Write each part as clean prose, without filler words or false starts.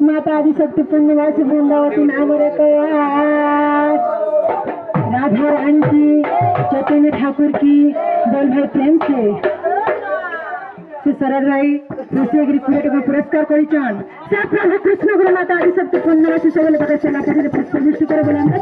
माता आदिशक्ति पुण्यवासी वृंदावती नामरे राधा रानी की, चैतन्य ठाकुर की, बोल भाई प्रेम से सरल भाई ऋषिगिरी को पुरस्कार करिछन से प्रभु कृष्ण गुरु माता आदिशक्ति पुण्यवासी सबले पता चला करे पुष्प दृष्टि करे बोले আমরা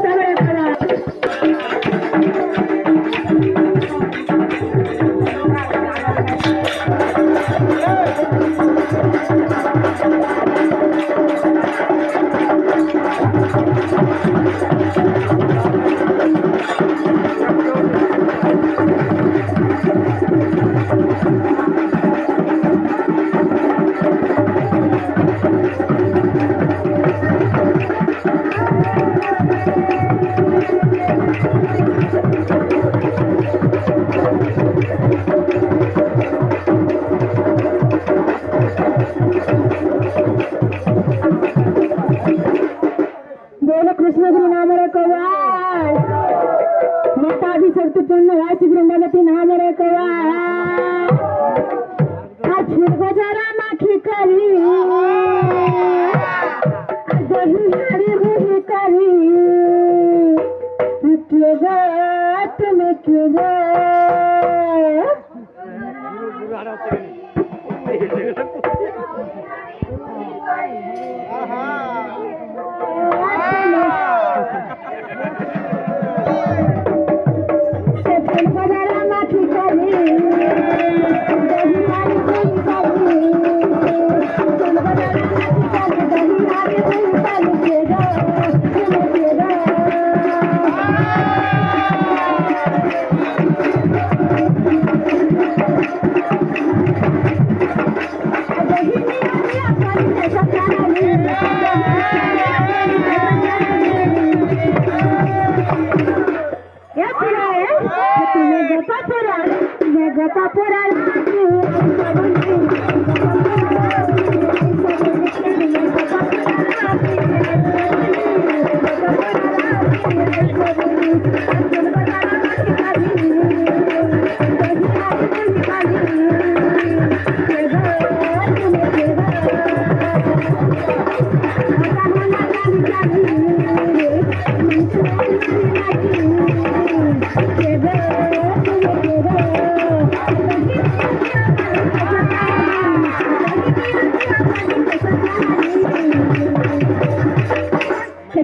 कृष्णगिरी नामरे कवाल माता आदिशक्ति पुण्यवासी वृंदावती नामरे कवाल आज गजरा माखी करी दही हरी हुई करी के गात में के गा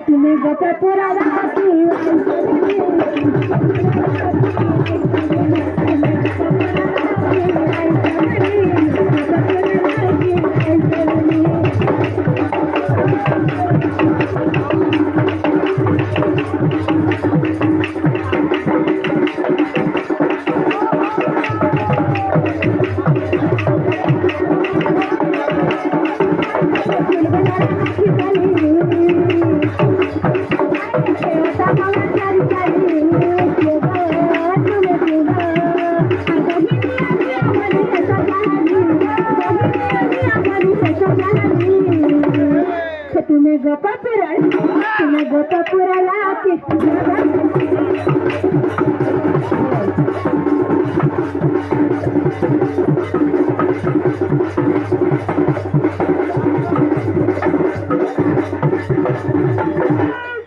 तुम्हें गोपापुरा लाके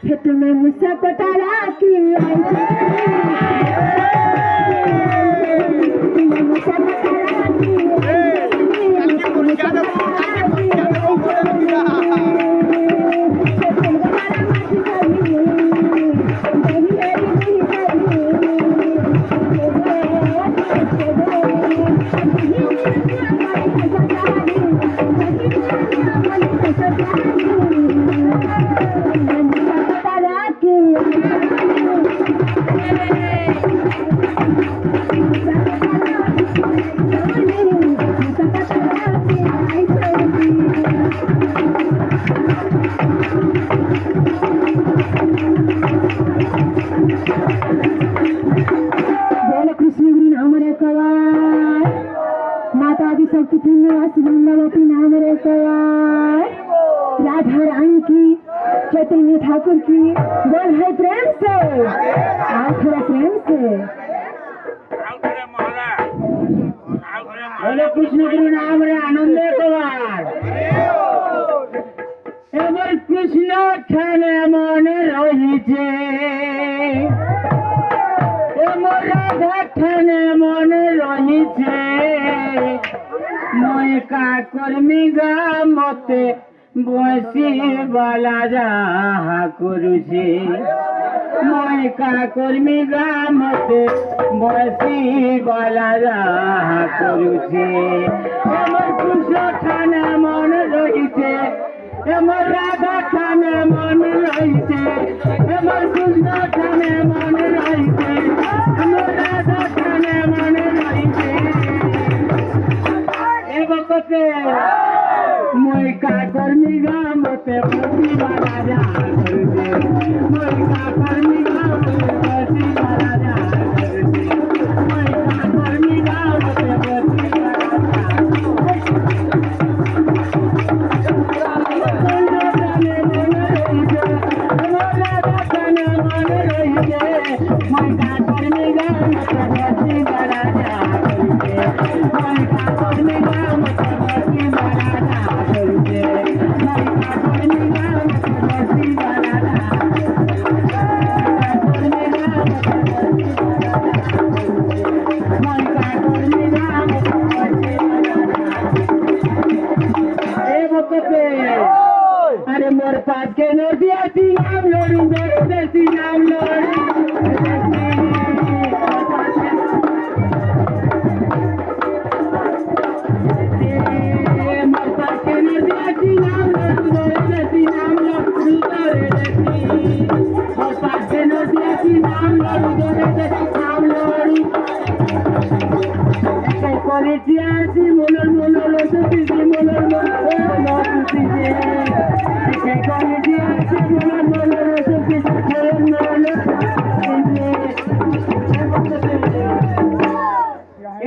हे तुम्हें मुझसे पटाला की माता आदिशक्ति पुण्यवासी वृंदावती नाम रे राधा रानी की चैतन्य ठाकुर की बोल है प्रेम से आओ थोड़ा प्रेम से बोले कृष्ण गुरु नाम रे आनंद कुमार एमर कृष्ण ठाने मन रहिছে एमर राधा ठाने मन रहिছে মই কা কর্মী গা মতে বসি বালা যাহা করুছে মই কা কর্মী গা মতে বসি বালা যাহা করুছে এমন কৃষ্ণ ঠানে মন রহিছে এমন রাধা ঠানে মন রহিছে এমন কৃষ্ণ ঠানে মন রহিছে এমন রাধা ঠানে মন রহিছে মই কা কর্মী গা মতে বসি বালা যাহা করুছে মই কা কর্মী গা মতে বসি বালা যাহা করুছে মই কা কর্মী গা মতে বসি বালা अरे मोर पास के नदिया सी नाम लोड़ी देसी नाम लोड़ी मोर पास के नदिया सी नाम लोड़ी देसी नाम लोड़ी मोर पास के नदिया सी नाम लोड़ी देसी नाम लोड़ी क्वालिटी आसी मोलर मोलर लोटी मोलर मोलर लोटी क्वालिटी आसी मोलर मोलर लोटी मोलर मोलर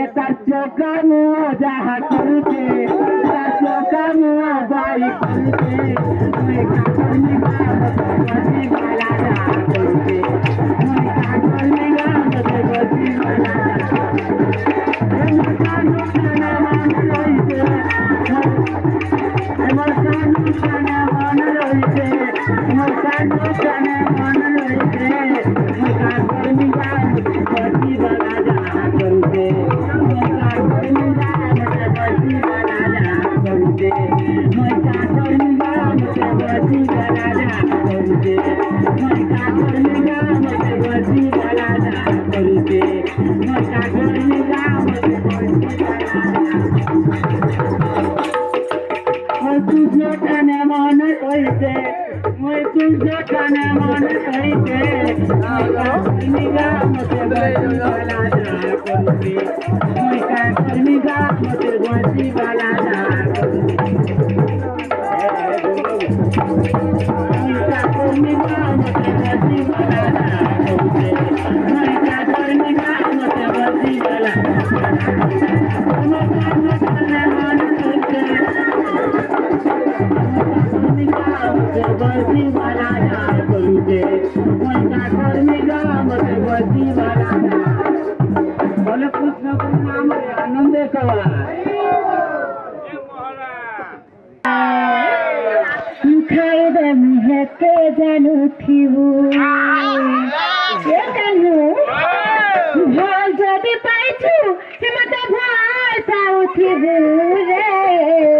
एतार चोका मुआ जाहा करते एतार चोका मुआ बाई करते मैं का करनी गाम बसी बाला जाहा करते मैं का करनी गाम बसी बाला কে জানু থিবু এ জানু ভয় যদি পাইছু হিমতে ভয় পাউ থিবু রে